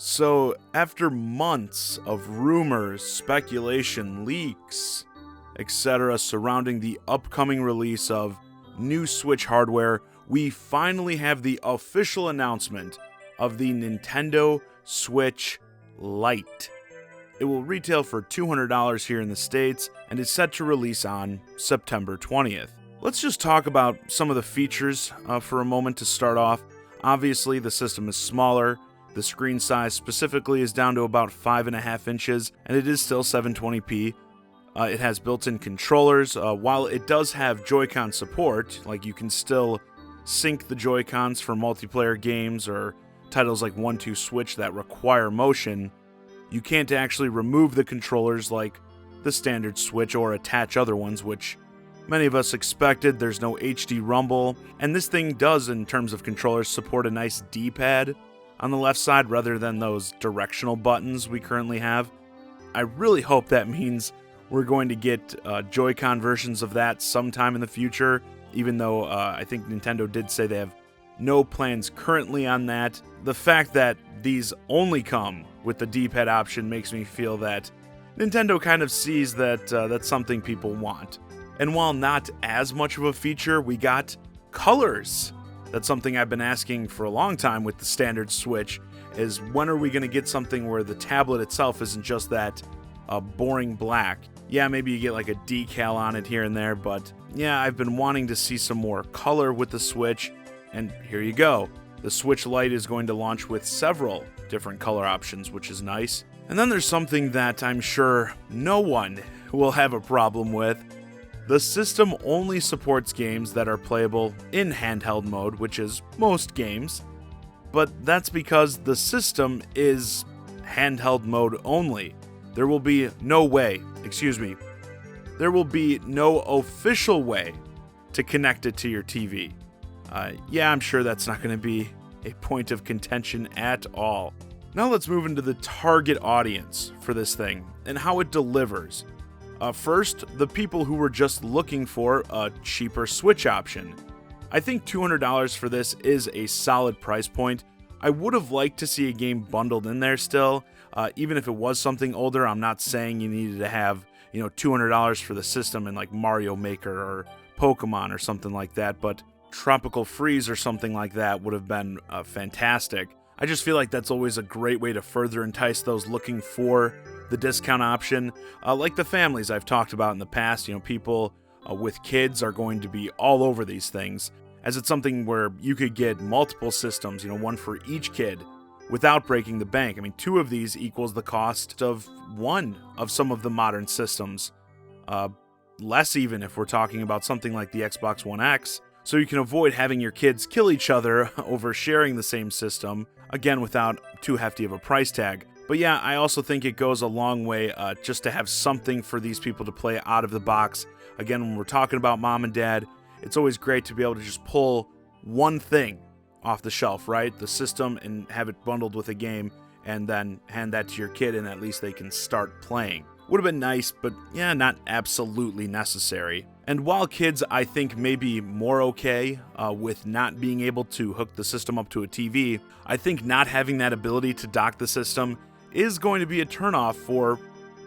So, after months of rumors, speculation, leaks, etc., surrounding the upcoming release of new Switch hardware, we finally have the official announcement of the Nintendo Switch Lite. It will retail for $200 here in the States and is set to release on September 20th. Let's just talk about some of the features for a moment to start off. Obviously, the system is smaller. The screen size specifically is down to about 5.5 inches, and it is still 720p. It has built-in controllers. While it does have Joy-Con support, like you can still sync the Joy-Cons for multiplayer games or titles like 1-2 Switch that require motion, you can't actually remove the controllers like the standard Switch or attach other ones, which many of us expected. There's no HD rumble, and this thing does, in terms of controllers, support a nice D-pad on the left side rather than those directional buttons we currently have. I really hope that means we're going to get Joy-Con versions of that sometime in the future, even though I think Nintendo did say they have no plans currently on that. The fact that these only come with the D-pad option makes me feel that Nintendo kind of sees that that's something people want. And while not as much of a feature, we got colors. That's something I've been asking for a long time with the standard Switch, is when are we going to get something where the tablet itself isn't just that boring black. Yeah, maybe you get like a decal on it here and there, but yeah, I've been wanting to see some more color with the Switch, and here you go. The Switch Lite is going to launch with several different color options, which is nice. And then there's something that I'm sure no one will have a problem with. The system only supports games that are playable in handheld mode, which is most games, but that's because the system is handheld mode only. There will be no official way to connect it to your TV. Yeah, I'm sure that's not going to be a point of contention at all. Now let's move into the target audience for this thing and how it delivers. First, the people who were just looking for a cheaper Switch option. I think $200 for this is a solid price point. I would have liked to see a game bundled in there still. Even if it was something older, I'm not saying you needed to have, $200 for the system in like Mario Maker or Pokemon or something like that, but Tropical Freeze or something like that would have been fantastic. I just feel like that's always a great way to further entice those looking for the discount option. Like the families I've talked about in the past, people with kids are going to be all over these things, as it's something where you could get multiple systems, one for each kid, without breaking the bank. I mean, 2 of these equals the cost of one of some of the modern systems. Less even if we're talking about something like the Xbox One X, so you can avoid having your kids kill each other over sharing the same system, again without too hefty of a price tag. But yeah, I also think it goes a long way just to have something for these people to play out of the box. Again, when we're talking about mom and dad, it's always great to be able to just pull one thing off the shelf, right? The system, and have it bundled with a game, and then hand that to your kid, and at least they can start playing. Would have been nice, but yeah, not absolutely necessary. And while kids, I think, may be more okay with not being able to hook the system up to a TV, I think not having that ability to dock the system is going to be a turnoff for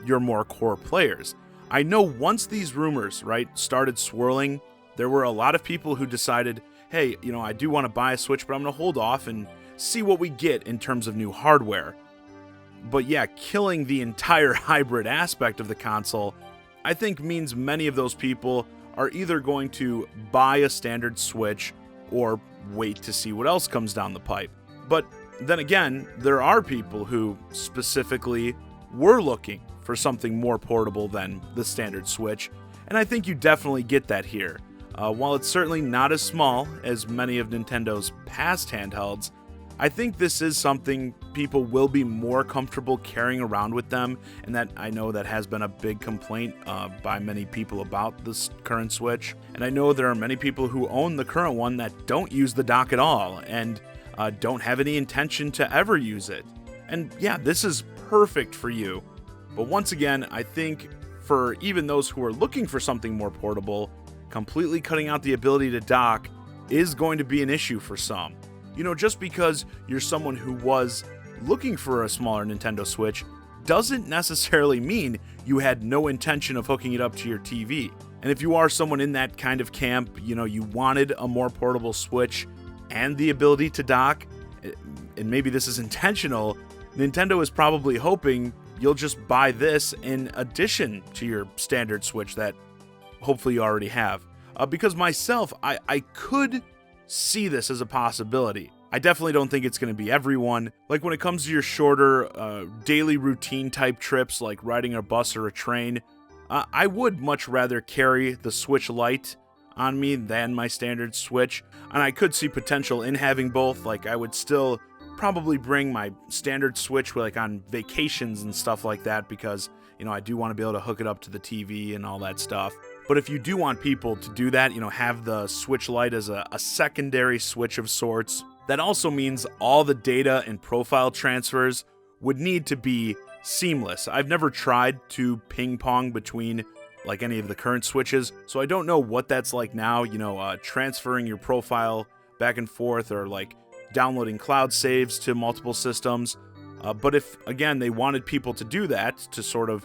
your more core players. I know once these rumors, started swirling, there were a lot of people who decided, hey, I do want to buy a Switch, but I'm going to hold off and see what we get in terms of new hardware. But yeah, killing the entire hybrid aspect of the console, I think means many of those people are either going to buy a standard Switch or wait to see what else comes down the pipe. But then again, there are people who specifically were looking for something more portable than the standard Switch, and I think you definitely get that here. While it's certainly not as small as many of Nintendo's past handhelds, I think this is something people will be more comfortable carrying around with them, and that I know that has been a big complaint by many people about this current Switch. And I know there are many people who own the current one that don't use the dock at all, and don't have any intention to ever use it. And yeah, this is perfect for you. But once again, I think for even those who are looking for something more portable, completely cutting out the ability to dock is going to be an issue for some. Just because you're someone who was looking for a smaller Nintendo Switch doesn't necessarily mean you had no intention of hooking it up to your TV. And if you are someone in that kind of camp, you wanted a more portable Switch and the ability to dock, and maybe this is intentional, Nintendo is probably hoping you'll just buy this in addition to your standard Switch that hopefully you already have. Because myself, I could see this as a possibility. I definitely don't think it's going to be everyone. Like when it comes to your shorter daily routine type trips like riding a bus or a train, I would much rather carry the Switch Lite on me than my standard Switch, and I could see potential in having both. Like I would still probably bring my standard Switch like on vacations and stuff like that because, I do want to be able to hook it up to the TV and all that stuff. But if you do want people to do that, have the Switch Lite as a secondary Switch of sorts, that also means all the data and profile transfers would need to be seamless. I've never tried to ping pong between like any of the current Switches, so I don't know what that's like now, transferring your profile back and forth or like downloading cloud saves to multiple systems. But if, again, they wanted people to do that, to sort of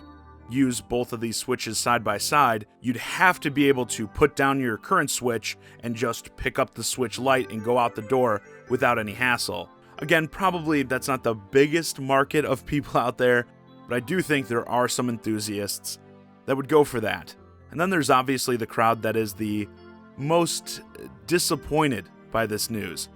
use both of these Switches side by side, you'd have to be able to put down your current Switch and just pick up the Switch Lite and go out the door without any hassle. Again, probably that's not the biggest market of people out there, but I do think there are some enthusiasts that would go for that. And then there's obviously the crowd that is the most disappointed by this news.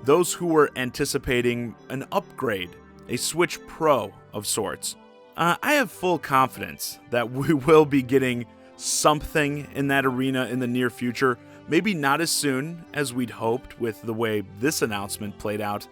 Those who were anticipating an upgrade, a Switch Pro of sorts. I have full confidence that we will be getting something in that arena in the near future. Maybe not as soon as we'd hoped with the way this announcement played out,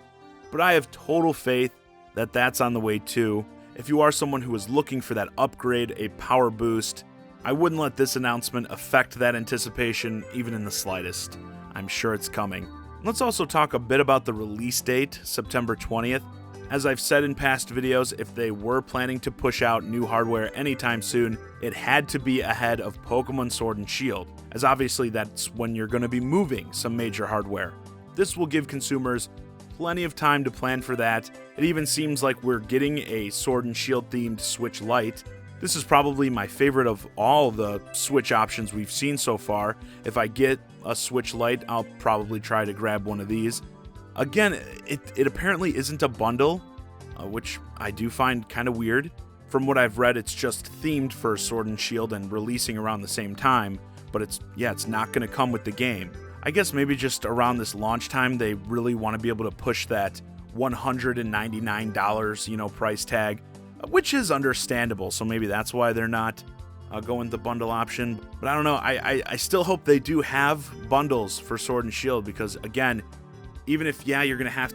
but I have total faith that that's on the way too. If you are someone who is looking for that upgrade, a power boost, I wouldn't let this announcement affect that anticipation even in the slightest. I'm sure it's coming. Let's also talk a bit about the release date, September 20th. As I've said in past videos, if they were planning to push out new hardware anytime soon, it had to be ahead of Pokemon Sword and Shield, as obviously that's when you're going to be moving some major hardware. This will give consumers plenty of time to plan for that. It even seems like we're getting a Sword and Shield themed Switch Lite. This is probably my favorite of all the Switch options we've seen so far. If I get a Switch Lite, I'll probably try to grab one of these. Again, it apparently isn't a bundle, which I do find kind of weird. From what I've read, it's just themed for Sword and Shield and releasing around the same time, but it's not going to come with the game. I guess maybe just around this launch time, they really want to be able to push that $199, price tag, which is understandable, so maybe that's why they're not going the bundle option. But I don't know, I still hope they do have bundles for Sword and Shield, because again, even if, you're going to have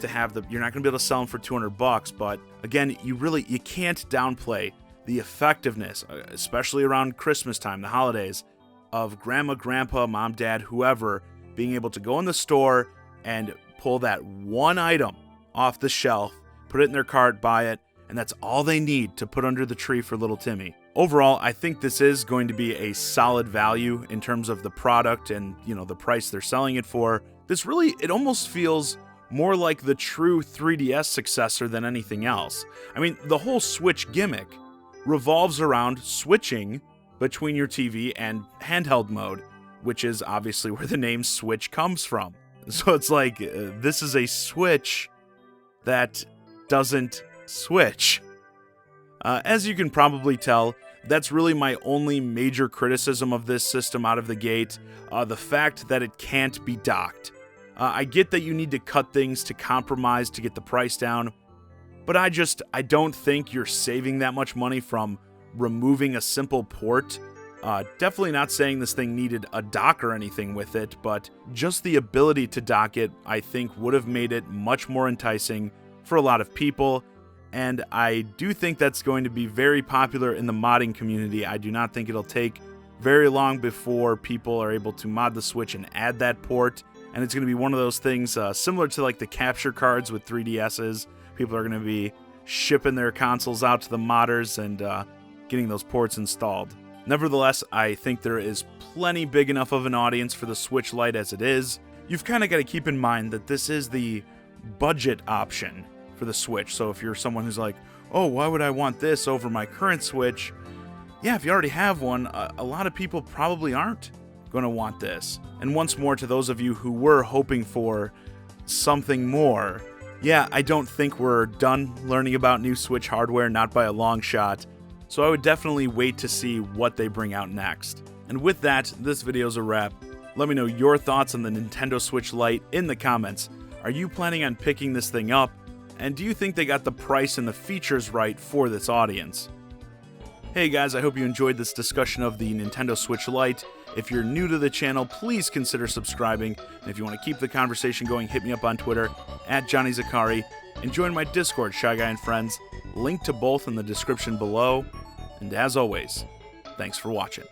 you're not going to be able to sell them for $200, but again, you can't downplay the effectiveness, especially around Christmas time, the holidays, of grandma, grandpa, mom, dad, whoever, being able to go in the store and pull that one item off the shelf, put it in their cart, buy it, and that's all they need to put under the tree for little Timmy. Overall, I think this is going to be a solid value in terms of the product and, the price they're selling it for. This really, it almost feels more like the true 3DS successor than anything else. I mean, the whole Switch gimmick revolves around switching between your TV and handheld mode, which is obviously where the name Switch comes from. So it's like, this is a Switch that doesn't switch. As you can probably tell, that's really my only major criticism of this system out of the gate, the fact that it can't be docked. I get that you need to cut things to compromise to get the price down, but I don't think you're saving that much money from removing a simple port. Definitely not saying this thing needed a dock or anything with it, but just the ability to dock it, I think, would have made it much more enticing for a lot of people. And I do think that's going to be very popular in the modding community. I do not think it'll take very long before people are able to mod the Switch and add that port. And it's going to be one of those things similar to like the capture cards with 3DSs. People are going to be shipping their consoles out to the modders and getting those ports installed. Nevertheless, I think there is plenty big enough of an audience for the Switch Lite as it is. You've kind of got to keep in mind that this is the budget option for the Switch. So if you're someone who's like, oh, why would I want this over my current Switch? Yeah, if you already have one, a lot of people probably aren't going to want this. And once more, to those of you who were hoping for something more, yeah, I don't think we're done learning about new Switch hardware, not by a long shot. So I would definitely wait to see what they bring out next. And with that, this video's a wrap. Let me know your thoughts on the Nintendo Switch Lite in the comments. Are you planning on picking this thing up? And do you think they got the price and the features right for this audience? Hey guys, I hope you enjoyed this discussion of the Nintendo Switch Lite. If you're new to the channel, please consider subscribing. And if you want to keep the conversation going, hit me up on Twitter @JohnnyZakari and join my Discord, ChiGuy and Friends. Link to both in the description below. And as always, thanks for watching.